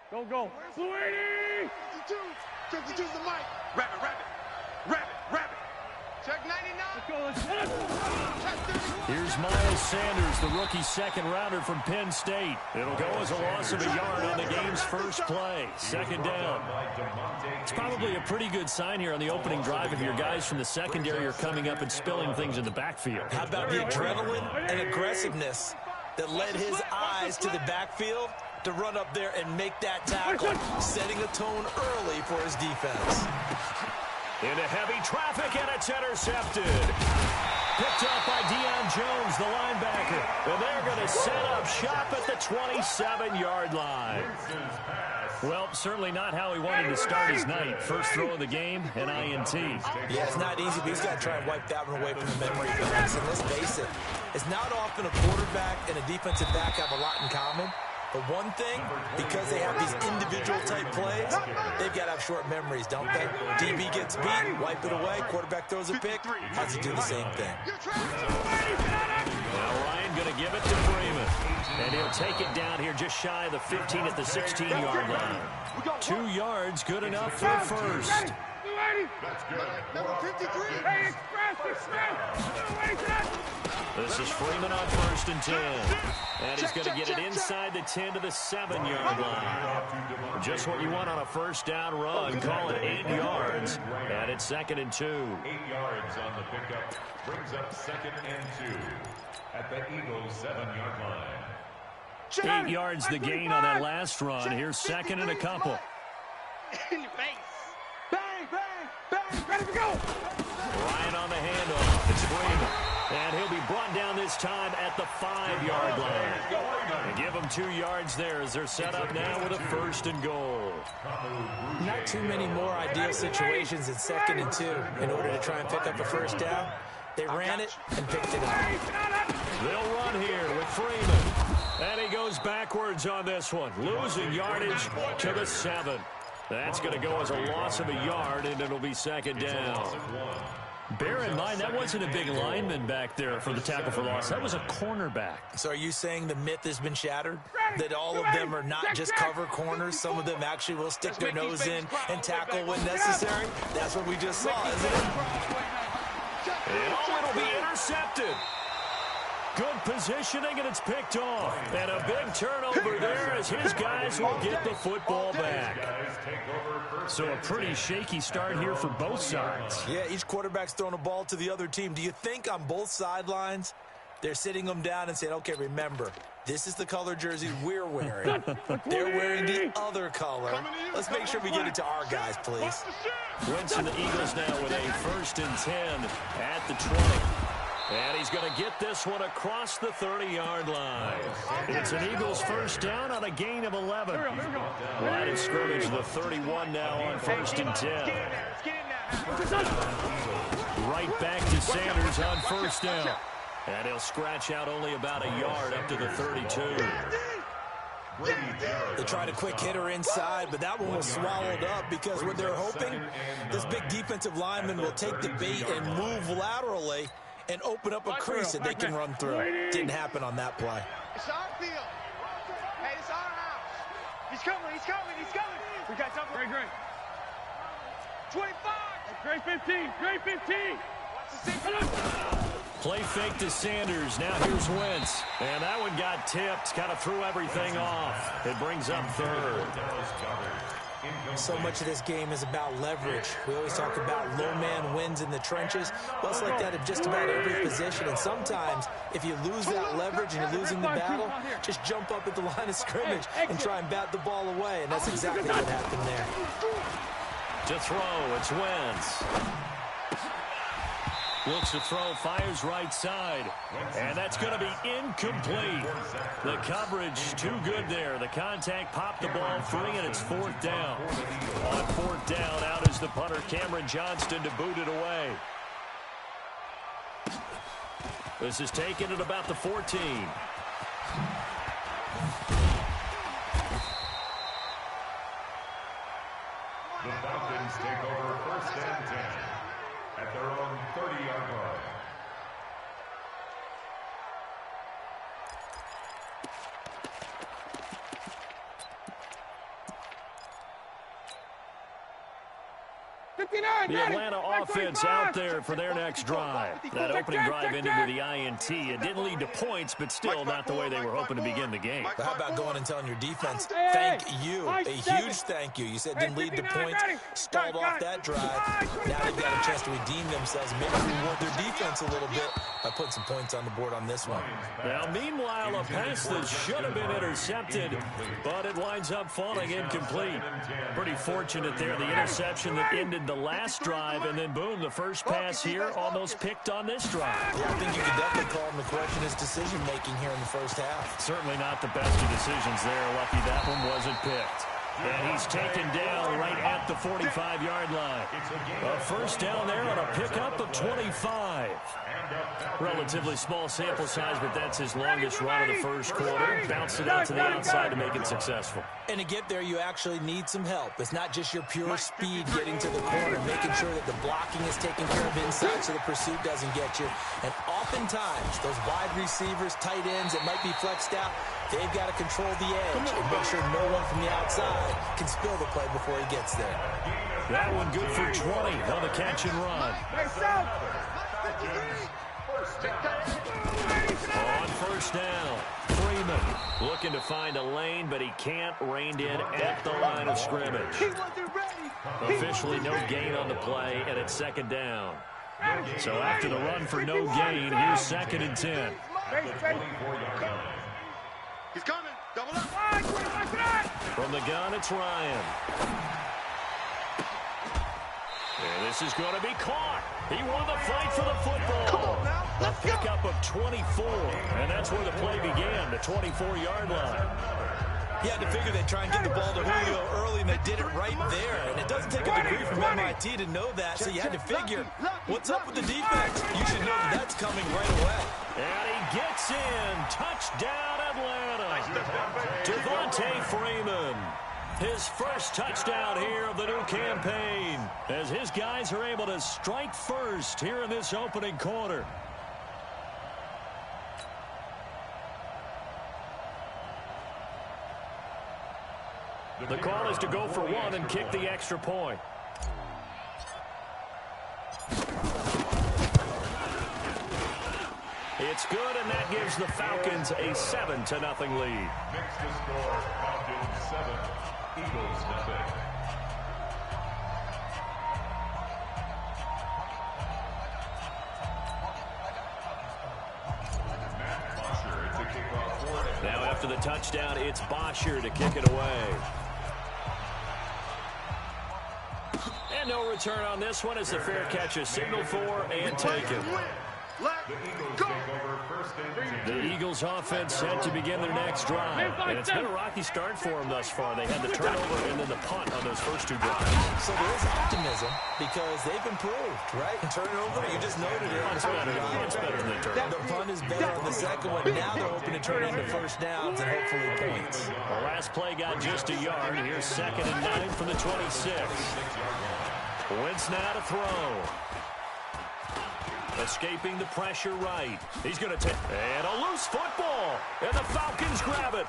Go, go. Blue 80! 52's the mic. Rabbit, rabbit. Rabbit, rabbit. Check 99. Let's go, let's go. Here's Miles Sanders, the rookie second-rounder from Penn State. It'll go as a loss of a yard on the game's first play. Second down. It's probably a pretty good sign here on the opening drive if your guys from the secondary are coming up and spilling things in the backfield. How about the adrenaline and aggressiveness that led his eyes to the backfield to run up there and make that tackle, setting a tone early for his defense. Into heavy traffic, and it's intercepted. Picked up by Deion Jones, the linebacker. And they're going to set up shop at the 27-yard line. Well, certainly not how he wanted to start his night. First throw of the game, an INT. Yeah, it's not easy, but he's got to try and wipe that one away from the memory banks. And let's face it, it's not often a quarterback and a defensive back have a lot in common. But one thing, because they have these individual type plays, they've got to have short memories, don't they? DB gets beat, wipe it away, quarterback throws a pick, has to do the same thing. Now Ryan going to give it to Freeman. And he'll take it down here just shy of the 15 at the 16-yard line. 2 yards, good enough for a first. That's good. Number 53. Hey, express. This is Freeman on 1st and 10. And he's going to get it inside the 10 to the 7-yard line. Just what you want on a first down run. Call it 8 yards. And it's 2nd and 2. 8 yards on the pickup. Brings up 2nd and 2 at the Eagles' 7-yard line. 8 yards the gain on that last run. Here's 2nd and a couple. In your face. Bang, bang, bang. Ready to go. Ryan on the handoff. It's Freeman. And he'll be brought down this time at the 5-yard line. And give them 2 yards there as they're set up now with a 1st and goal. Not too many more ideal situations in 2nd and 2 in order to try and pick up a first down. They ran it and picked it up. They'll run here with Freeman. And he goes backwards on this one, losing yardage to the 7. That's going to go as a loss of a yard, and it'll be 2nd down. Bear in mind, that wasn't a big lineman back there for the tackle for loss. That was a cornerback. So are you saying the myth has been shattered? That all of them are not just cover corners? Some of them actually will stick their nose in and tackle when necessary? That's what we just saw, isn't it? And it'll be intercepted. Good positioning, and it's picked off. And a big turnover there as his guys will get the football back. So a pretty shaky start here for both sides. Yeah, each quarterback's throwing a ball to the other team. Do you think on both sidelines they're sitting them down and saying, okay, remember, this is the color jersey we're wearing. They're wearing the other color. Let's make sure we get it to our guys, please. Wentz and the Eagles now with a 1st and 10 at the 20. And he's going to get this one across the 30-yard line. It's an Eagles first down on a gain of 11. Line of scrimmage, the 31 now on 1st and 10. Right back to Sanders on 1st down. And he'll scratch out only about a yard up to the 32. They tried a quick hitter inside, but that one was swallowed up because what they're hoping, this big defensive lineman will take the bait and move laterally and open up a crease that they can run through. Didn't happen on that play. It's our field. Hey, it's our house. He's coming, he's coming, he's coming. We got something. Great. 25. Great 15. Great 15. Play fake to Sanders. Now here's Wentz. And that one got tipped. Kind of threw everything off. It brings up 3rd. So much of this game is about leverage. We always talk about low man wins in the trenches. Well, it's like that at just about every position. And sometimes, if you lose that leverage and you're losing the battle, just jump up at the line of scrimmage and try and bat the ball away. And that's exactly what happened there. To throw, it's Wentz. Looks to throw, fires right side. And that's going to be incomplete. The coverage too good there. The contact popped the ball free, and it's 4th down. On 4th down, out is the punter, Cameron Johnston, to boot it away. This is taken at about the 14. The Falcons take over 1st and 10 at their own 30-yard line. The Atlanta offense out there for their next drive. That opening drive ended with the INT. It didn't lead to points, but still not the way they were hoping to begin the game. But how about going and telling your defense, thank you, a huge thank you. You said didn't lead to points, stalled off that drive. Now they've got a chance to redeem themselves, maybe reward their defense a little bit by putting some points on the board on this one. Now, meanwhile, a pass that should have been intercepted, but it winds up falling incomplete. Pretty fortunate there, the interception that ended the last drive, and then boom, the first pass here almost picked on this drive. Yeah, I think you could definitely call him to question his decision-making here in the first half. Certainly not the best of decisions there. Lucky that one wasn't picked. And he's taken down right at the 45-yard line. A first down there on a pickup of 25. Relatively small sample size, but that's his longest run of the first quarter. Bounced it out to the outside to make it successful. And to get there, you actually need some help. It's not just your pure speed getting to the corner, making sure that the blocking is taken care of inside so the pursuit doesn't get you. And oftentimes, those wide receivers, tight ends that might be flexed out, they've got to control the edge and make sure no one from the outside can spill the play before he gets there. That one good for 20 on the catch and run. On first down, Freeman looking to find a lane, but he can't. Reined in at the line of scrimmage. Officially no gain on the play, and it's second down. So after the run for no gain, here's 2nd and 10. He's coming. Double up. From the gun, it's Ryan. And this is going to be caught. He won the fight for the football. A pickup of 24, and that's where the play began, the 24-yard line. He had to figure they'd try and get the ball to Julio early, and they did it right there. And it doesn't take a degree from MIT to know that, so you had to figure, what's up with the defense? You should know that that's coming right away. And he gets in. Touchdown, Atlanta. Devontae Freeman. His first touchdown here of the new campaign, as his guys are able to strike first here in this opening quarter. The call is to go for one and kick the extra point. It's good, and that gives the Falcons a 7-0 lead. Next to score, Falcons 7, Eagles 0. Now after the touchdown, it's Bosher to kick it away. And no return on this one as the fair catch is signaled for and taken. The Eagles offense set to begin their next drive. And it's been a rocky start for them thus far. They had the turnover and then the punt on those first two drives. So there is optimism because they've improved, right? Turnover, you just noted it. Punt's better than the turnover. The punt is better on the second one. Now they're hoping to turn into first downs and hopefully points. The last play got just a yard. Here's 2nd and 9 from the 26. Wentz now to throw. Escaping the pressure right. He's going to take... And a loose football. And the Falcons grab it.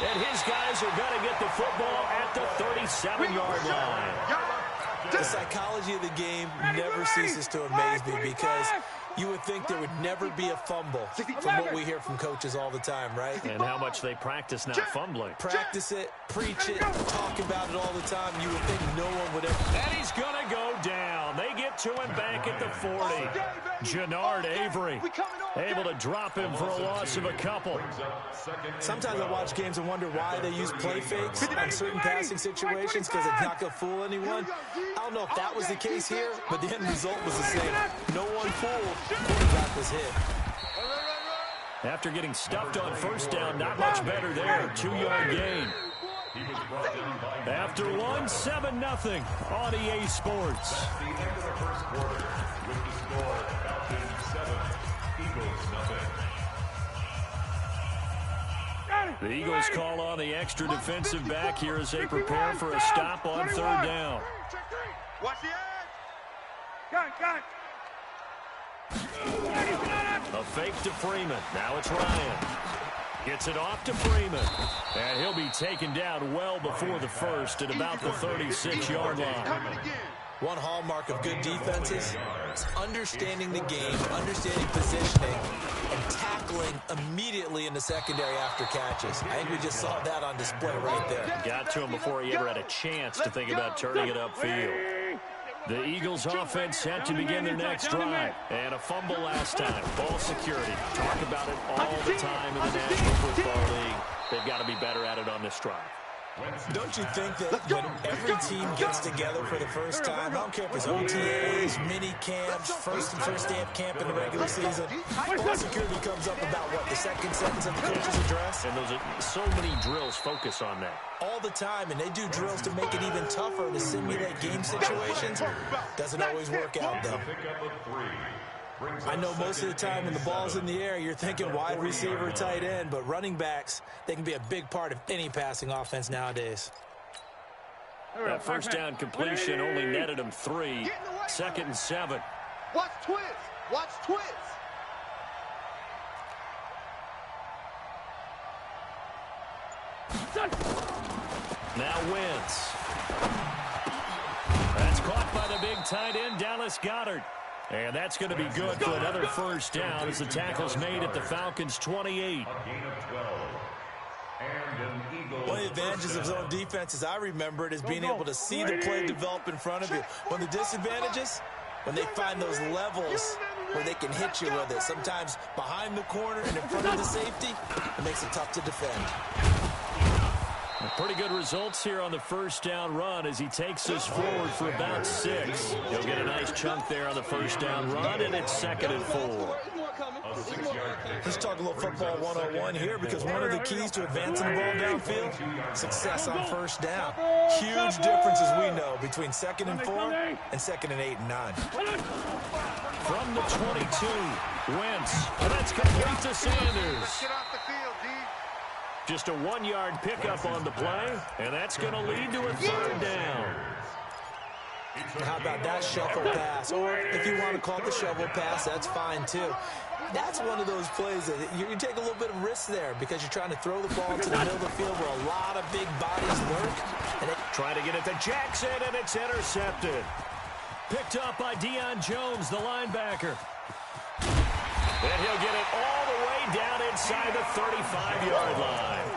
And his guys are going to get the football at the 37-yard line. The psychology of the game never ceases to amaze me because you would think there would never be a fumble from what we hear from coaches all the time, right? And how much they practice not fumbling. Practice it, preach it, talk about it all the time. You would think no one would ever... And he's going to go down. They get to him back at the 40. Jannard Avery able to drop him for a loss of a couple. Sometimes I watch games and wonder why they use play fakes on certain passing situations because it's not going to fool anyone. I don't know if that was the case here, but the end result was the same. No one fooled. Quarterback was hit. After getting stuffed on first down, not much better there. 2-yard gain. After one, 7-0 on EA Sports. That's the end of the first quarter with the score Falcons 7, Eagles 0. The Eagles call on the extra defensive back here as they prepare for a stop on 3rd down. Watch the edge. Got. A fake to Freeman. Now it's Ryan. Gets it off to Freeman. And he'll be taken down well before the first at about the 36-yard line. One hallmark of good defenses is understanding the game, understanding positioning, and tackling immediately in the secondary after catches. I think we just saw that on display right there. Got to him before he ever had a chance to think about turning it upfield. The Eagles offense set to begin their next drive. And a fumble last time. Ball security. Talk about it all the time in the National Football League. They've got to be better at it on this drive. Don't you think that when every team gets together for the first time, I don't care if it's OTAs, mini camps, first day of camp in the regular season, ball security comes up about what, the second sentence of the coach's address? And those are so many drills focus on that. All the time, and they do drills to make it even tougher to simulate game situations. Doesn't always work out, though. I know most of the time when the ball's in the air, you're thinking wide receiver, tight end, but running backs, they can be a big part of any passing offense nowadays. That first down completion only netted him 3. 2nd and 7. Watch twist. Watch twist. Now Wentz. That's caught by the big tight end, Dallas Goedert. And that's going to be good for another first down as the tackle's made at the Falcons' 28. One of the advantages of zone defense, as I remember it, is being able to see the play develop in front of you. One of the disadvantages, when they find those levels where they can hit you with it, sometimes behind the corner and in front of the safety, it makes it tough to defend. Pretty good results here on the first down run as he takes us forward for about 6. He'll get a nice chunk there on the first down run, and it's 2nd and 4. Let's talk a little football 101 here, because one of the keys to advancing the ball downfield, success on first down. Huge difference, as we know, between 2nd and 4 and 2nd and 8 and 9. From the 22, Wentz. And that's complete to Sanders. Get off the field, D. Just a 1-yard pickup on the play, and that's going to lead to a 3rd down. How about that shuffle pass? Or if you want to call it the shovel pass, that's fine too. That's one of those plays that you take a little bit of risk there because you're trying to throw the ball to the middle of the field where a lot of big bodies lurk. Trying to get it to Jackson, and it's intercepted. Picked up by Deion Jones, the linebacker. And he'll get it all the way down inside the 35-yard line.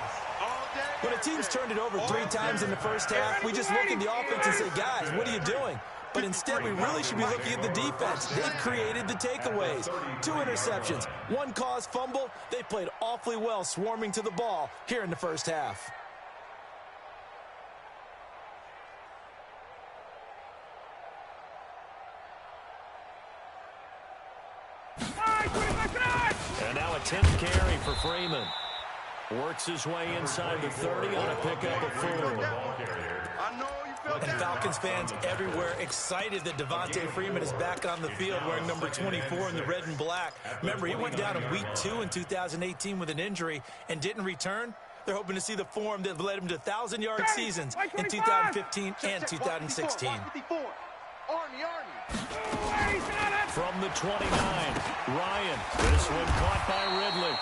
When a team's turned it over 3 times in the first half, we just look at the offense and say, guys, what are you doing? But instead, we really should be looking at the defense. They've created the takeaways. 2 interceptions, 1 caused fumble. They played awfully well swarming to the ball here in the first half. And now a 10th carry for Freeman. Works his way inside the 30 on a pickup of 4. And Falcons fans everywhere excited that Devontae Freeman is back on the field wearing number 24 in the red and black. Remember, he went down in week 2 in 2018 with an injury and didn't return. They're hoping to see the form that led him to 1,000-yard seasons in 2015 and 2016. From the 29, Ryan. This one caught by Ridley.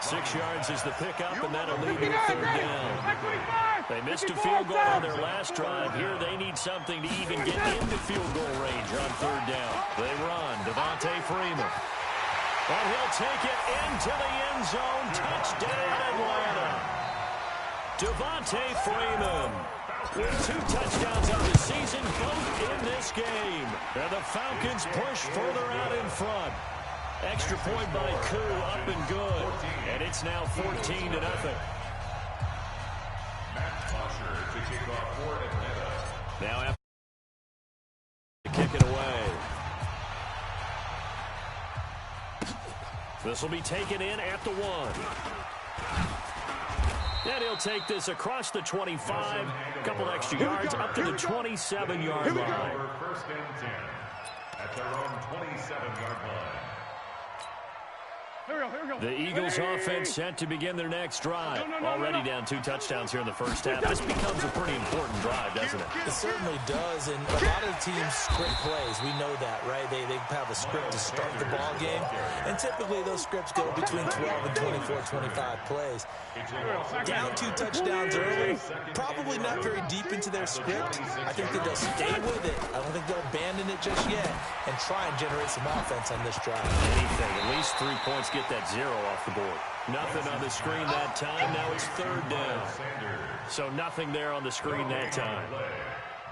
6 yards is the pickup, and that'll lead to a 3rd down. They missed a field goal on their last drive. Here they need something to even get into field goal range on 3rd down. They run. Devontae Freeman. And he'll take it into the end zone. Touchdown, Atlanta. Devontae Freeman with 2 touchdowns on the season, both in this game. And the Falcons push further out in front. Extra point by Koo, up and good. And it's now 14-0. Now after to kick it away. This will be taken in at the 1. And he'll take this across the 25. A couple extra yards up to the 27-yard line. First and 10 at their own 27-yard line. The Eagles offense set to begin their next drive. Already down 2 touchdowns here in the first half. This becomes a pretty important drive, doesn't it? It certainly does, and a lot of the teams script plays. We know that, right? They have a script to start the ball game, and typically those scripts go between 12 and 24, 25 plays. Down 2 touchdowns early, probably not very deep into their script. I think that they'll stay with it. I don't think they'll abandon it just yet and try and generate some offense on this drive. Anything, at least 3 points, get that 0 off the board. Nothing on the screen that time. Now it's 3rd down. So nothing there on the screen that time.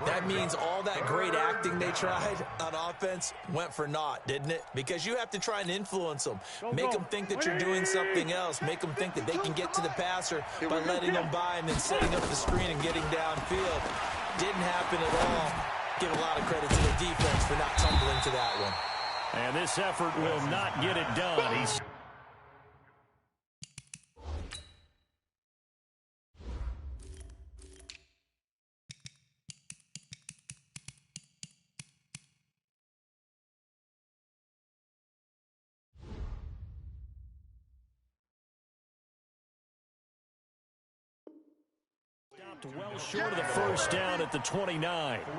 That means all that great acting they tried on offense went for naught, didn't it? Because you have to try and influence them. Make them think that you're doing something else. Make them think that they can get to the passer by letting them by and then setting up the screen and getting downfield. Didn't happen at all. Give a lot of credit to the defense for not tumbling to that one. And this effort will not get it done. He's stopped well short of the first down at the 29. 3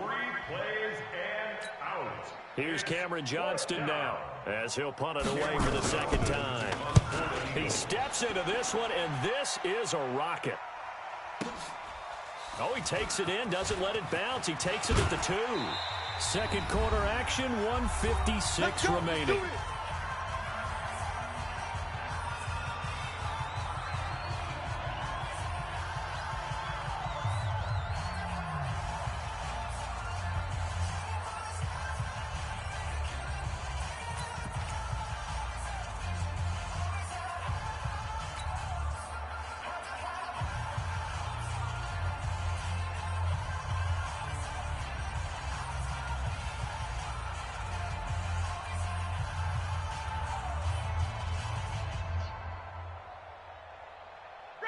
plays and out. Here's Cameron Johnston now as he'll punt it away for the 2nd time. He steps into this one, and this is a rocket. Oh, he takes it in, doesn't let it bounce. He takes it at the 2. Second quarter action, 1:56 remaining.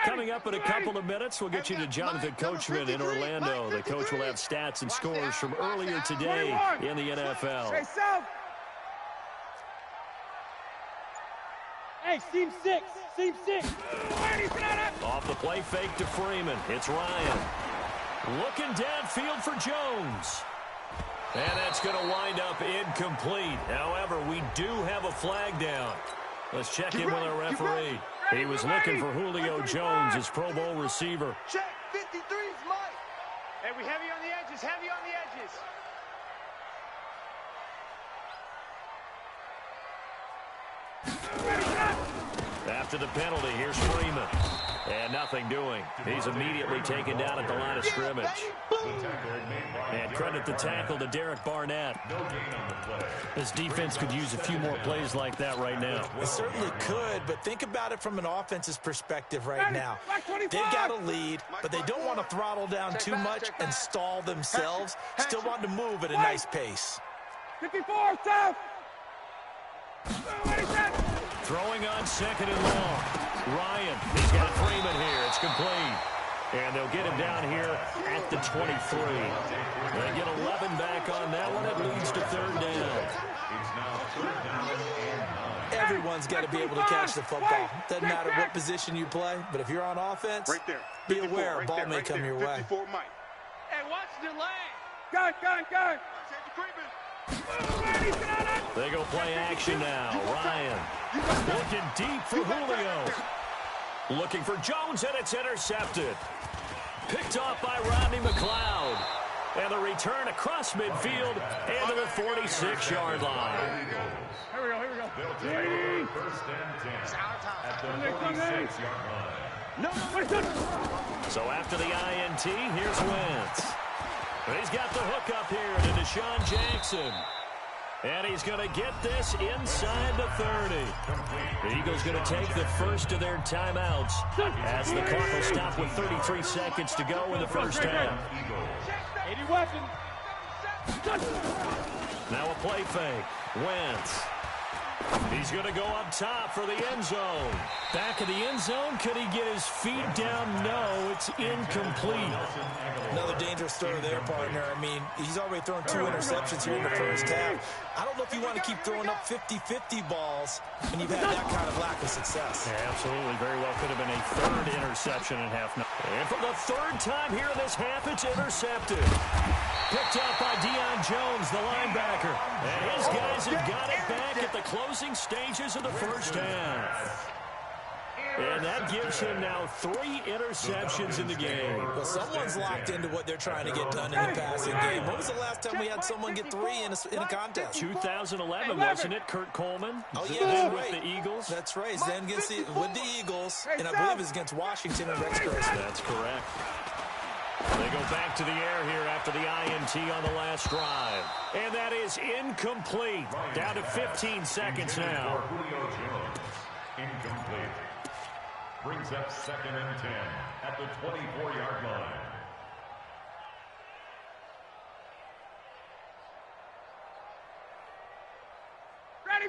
Coming up in a couple of minutes, we'll get you to Jonathan Coachman in Orlando. The coach will have stats and scores from earlier today in the NFL. Hey, seam 6. Seam 6. Off the play fake to Freeman. It's Ryan. Looking downfield for Jones. And that's going to wind up incomplete. However, we do have a flag down. Let's check in with our referee. He was looking for Julio Jones, his Pro Bowl receiver. Check, 53's Mike. Hey, we heavy on the edges, heavy on the edges. After the penalty, here's Freeman. And nothing doing. He's immediately taken down at the line of scrimmage. And credit the tackle to Derek Barnett. This defense could use a few more plays like that right now. It certainly could, but think about it from an offense's perspective right now. They've got a lead, but they don't want to throttle down too much and stall themselves. Still want to move at a nice pace. 54, South. Throwing on 2nd and long. Ryan, he's got Freeman here. It's complete. And they'll get him down here at the 23. They get 11 back on that one. It leads to 3rd down. Everyone's got to be able to catch the football. Doesn't matter what position you play, but if you're on offense, be aware a ball may come your way. Hey, watch the lane. Gun. They go play action now. Ryan looking deep for Julio. Looking for Jones, and it's intercepted. Picked off by Rodney McLeod. And the return across midfield and to the 46-yard line. Here we go. They'll take over 1st and 10 at the 46-yard line. So after the INT, here's Wentz. He's got the hook up here to Deshaun Jackson. And he's going to get this inside the 30. The Eagles going to take the first of their timeouts as the clock will stop with 33 seconds to go in the first half. 80 weapon. Now a play fake. Wentz He's going to go up top for the end zone. Back of the end zone. Could he get his feet down? No, it's incomplete. Another dangerous throw there, partner. I mean, he's already thrown 2 interceptions here in the first half. I don't know if you want to keep throwing up 50-50 balls when you've had that kind of lack of success. Yeah, absolutely. Very well could have been a third interception in half. And for the third time here in this half, it's intercepted. Picked up by Jones, the linebacker. And his guys have got it back at the closing stages of the first half. And that gives him now 3 interceptions in the game. Well, someone's locked into what they're trying to get done in the passing game. When was the last time we had someone get 3 in a contest? 2011, wasn't it, Kurt Coleman? Oh, yeah, Then that's with right. the Eagles. That's right. Then with the Eagles, and I believe it's against Washington and Rex Grossman. That's correct. They go back to the air here after the INT on the last drive. And that is incomplete. Down to 15 seconds now. Incomplete. Brings up 2nd and 10 at the 24-yard line.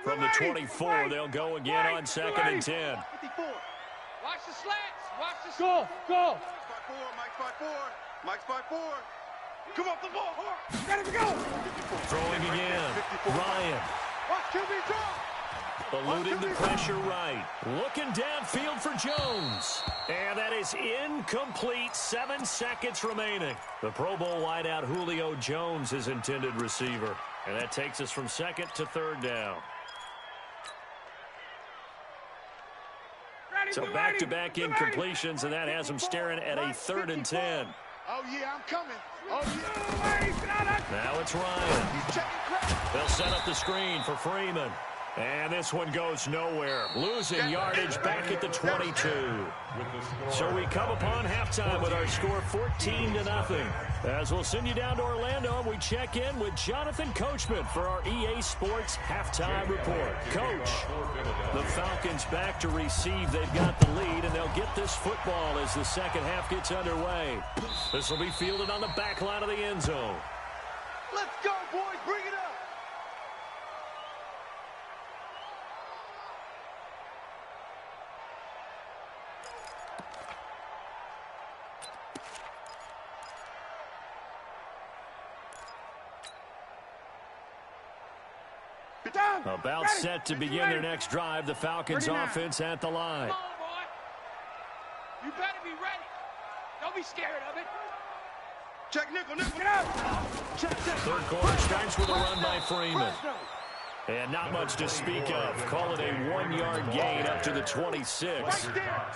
From the 24, they'll go again on 2nd and 10. 54. Watch the slants. Watch the Go, go. Mike's by 4. Mike's by 4. Come off the ball. Ready to go. Throwing again. Ryan. Watch QB draw. Eluding the pressure right. Looking downfield for Jones. And that is incomplete. 7 seconds remaining. The Pro Bowl wideout Julio Jones, his intended receiver. And that takes us from 2nd to 3rd down. So back-to-back incompletions, and that has them staring at a 3rd and 10. Oh, yeah, I'm coming. Oh, yeah. Now it's Ryan. They'll set up the screen for Freeman. And this one goes nowhere. Losing yardage back at the 22. So we come upon halftime with our score 14-0. As we'll send you down to Orlando, and we check in with Jonathan Coachman for our EA Sports Halftime Report. Coach, the Falcons back to receive. They've got the lead, and they'll get this football as the second half gets underway. This will be fielded on the back line of the end zone. Let's go, boys. Bring it up. About set to begin their next drive. The Falcons offense at the line. Come on, boy. You better be ready. Don't be scared of it. Check nickel. Get out. Check. Third quarter starts with a run by Freeman. And not much to speak of. Call it a 1-yard gain up to the 26. Right there.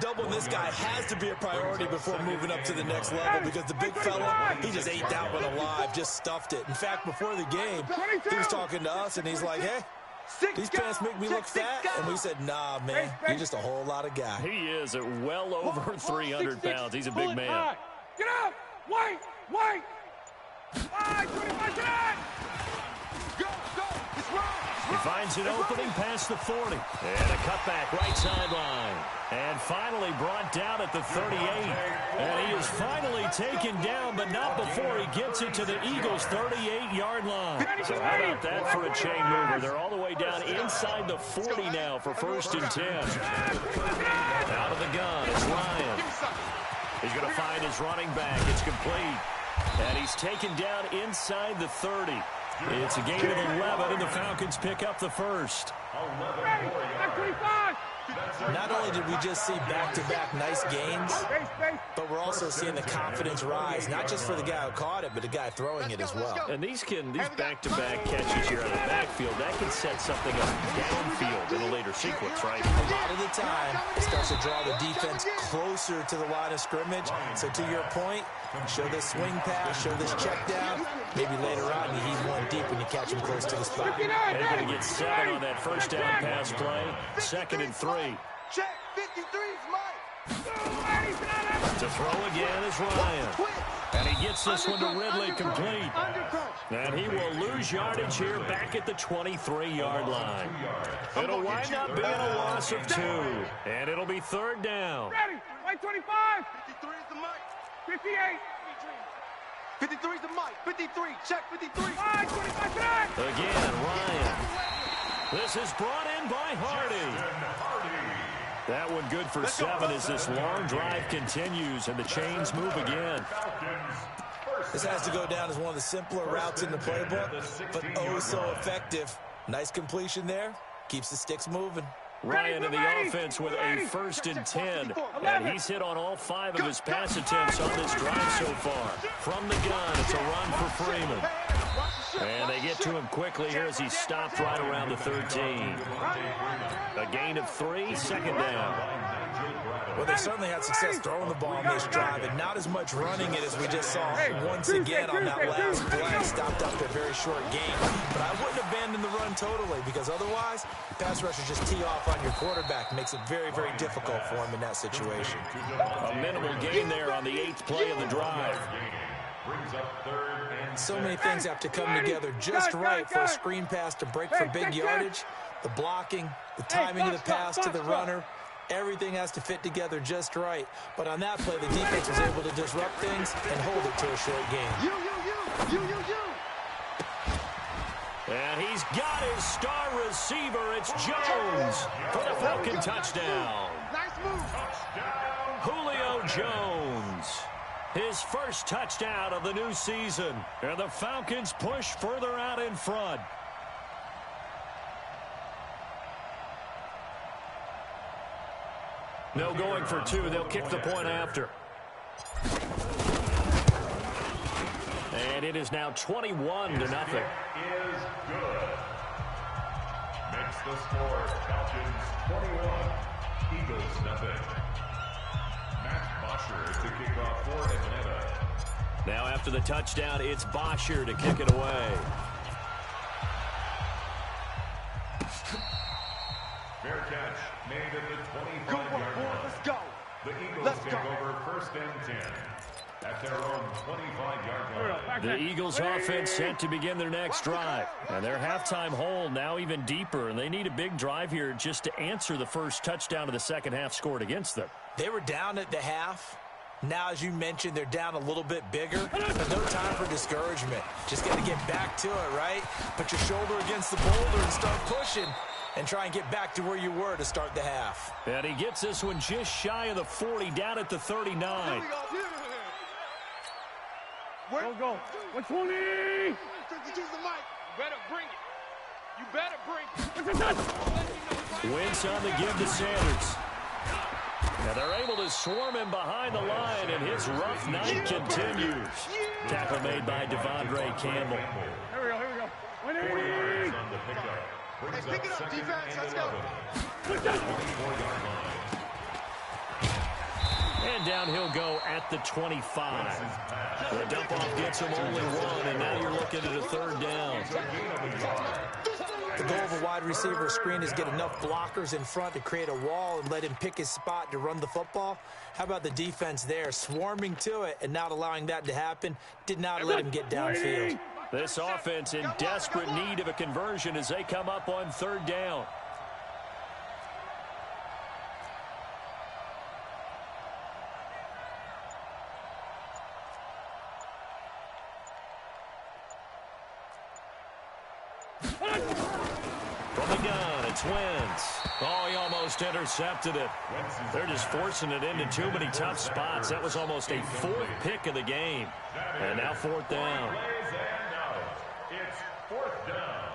Doubling this guy has to be a priority before moving up to the next level, because the big fella, he just ate that one alive, just stuffed it. In fact, before the game, he was talking to us, and he's like, hey, these pants make me look fat. And we said, nah, man, you're just a whole lot of guy. He is at well over 300 pounds. He's a big man. Get up. Wait. 25, get out. Go. It's wrong. He finds an opening past the 40. And a cutback right sideline. And finally brought down at the 38. And he is finally taken down, but not before he gets it to the Eagles' 38-yard line. So how about that for a chain mover? They're all the way down inside the 40 now for 1st and 10. Out of the gun, it's Ryan. He's going to find his running back. It's complete. And he's taken down inside the 30. It's a gain of 11, and the Falcons pick up the first. Not only did we just see back-to-back nice gains, but we're also seeing the confidence rise, not just for the guy who caught it, but the guy throwing it as well. And these back-to-back catches here out of the backfield, that can set something up downfield in a later sequence, right? A lot of the time, it starts to draw the defense closer to the line of scrimmage. So to your point, show this swing pass, show this check down. Maybe later on you heave one deep when you catch him close to the spot. They're going to get 7 on that first down pass play. 2nd and 3. Check. 53's Mike. To throw again is Ryan. And he gets this one to Ridley complete. And he will lose yardage here back at the 23-yard line. It'll wind up being a loss of 2. And it'll be 3rd down. Ready. White 25. 53's the Mike. 58. 53's the mic. 53. Check 53. Again, Ryan. This is brought in by Hardy. That one good for 7 as this long drive continues and the chains move again. This has to go down as one of the simpler routes in the playbook, but oh so effective. Nice completion there. Keeps the sticks moving. Ryan in the offense with a 1st and 10. And he's hit on all 5 of his pass attempts on this drive so far. From the gun, it's a run for Freeman. And they get to him quickly here as he's stopped right around the 13. A gain of 3, 2nd down. Well, they certainly had success throwing the ball in this drive, and not as much running it as we just saw once again on that last play. Stopped after a very short game. But I wouldn't abandon the run totally, because otherwise, pass rushers just tee off on your quarterback. Makes it very, very difficult for him in that situation. A minimal gain there on the 8th play of the drive. So many things have to come together just right for a screen pass to break for big yardage. The blocking, the timing of the pass to the runner. Everything has to fit together just right. But on that play, the defense was able to disrupt things and hold it to a short game. And he's got his star receiver. It's Jones for the Falcon touchdown. Nice move. Julio Jones. His first touchdown of the new season. And the Falcons push further out in front. No going for 2. They'll kick the point after. And it is now 21-0. Is good. Makes the score Falcons 21, Eagles nothing. Matt Bosher is the kickoff for Atlanta. Now after the touchdown, it's Bosher to kick it away. Fair catch made at the 25-yard line. Let's go. The Eagles take over 1st and 10 at their own 25-yard line. The Eagles offense set to begin their next drive. And their halftime hole now even deeper. And they need a big drive here just to answer the first touchdown of the second half scored against them. They were down at the half. Now, as you mentioned, they're down a little bit bigger. But no time for discouragement. Just got to get back to it, right? Put your shoulder against the boulder and start pushing. And try and get back to where you were to start the half. And he gets this one just shy of the 40, down at the 39. Go. 120. Use the mic. You better bring it. You better bring it. Wentz on the give to Sanders. And they're able to swarm him behind the line, and his rough night continues. Tackle made by Devondre Campbell. Here we go. 180. On the pickup. Brings Pick it up, 2nd defense. and Let's go. 11. 24-yard line. And down he'll go at the 25. The dump-off gets him only 1, and now you're looking at a 3rd down. The goal of a wide receiver screen is get enough blockers in front to create a wall and let him pick his spot to run the football. How about the defense there, swarming to it and not allowing that to happen? Did not let him get downfield. This offense in desperate need of a conversion as they come up on 3rd down. From the gun, it's Wentz. Oh, he almost intercepted it. They're just forcing it into too many tough spots. That was almost a 4th pick of the game. And now 4th down. It's 4th down.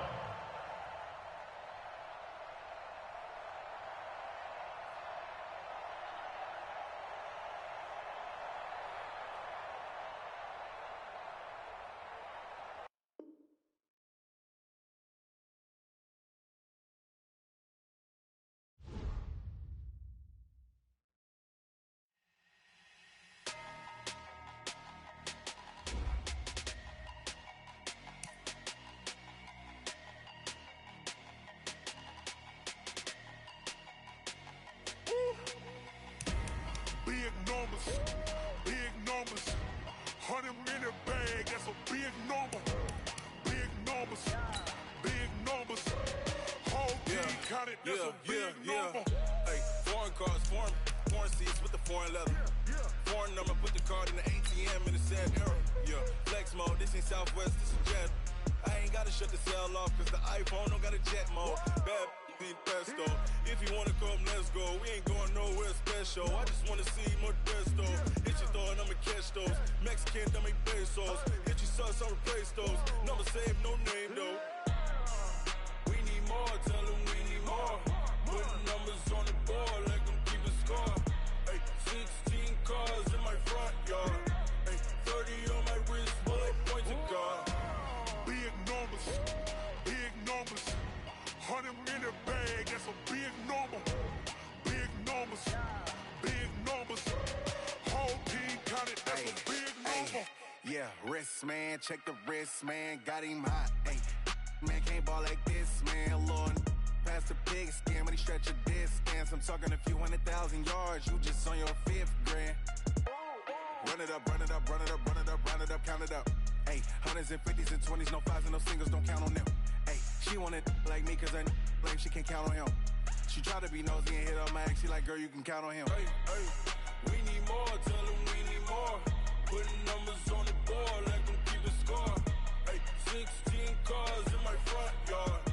Big numbers. 100-minute bag, that's a big number. Big numbers. Whole team counted, that's a big number. Hey, foreign cars, foreign. foreign seats with the foreign leather. Foreign number, put the card in the ATM in the sad era. Yeah, flex mode, this ain't Southwest, this is jet. I ain't gotta shut the cell off, cause the iPhone don't got a jet mode. Bad be pesto. If you wanna come, let's go. We ain't going nowhere special. I just wanna see more desto. Hit your throw and I'ma catch those. Mexican, don't make pesos. Hit your sus, I'll replace those. Number save, no name though. We need more, tell them we need more. Putting numbers on the board, like I'm keeping score. Ay, 16 cars in my front yard. Ay, 30 on my wrist, bullet points of God. Big numbers, big numbers. 100 in the bag, that's a big number. Big numbers, big numbers. Whole team counted, that's a big number. Yeah, wrist man, check the wrist man, got him hot. Ay, man can't ball like this, man. Lord, past the pig skin when he stretch a distance. I'm talking a few 100,000 yards, you just on your 5th grand. Run it up, run it up, run it up, run it up, run it up, count it up. Ay, hundreds and 50s and 20s, no 5s and no singles, don't count on them. Ay, she want it like me, cause I like she can't count on him. She try to be nosy and hit up my ex, she like, girl, you can count on him. Hey, hey, we need more, tell them we need more. Putting numbers on the board, like I'm keeping score. Hey, 16 cars in my front yard.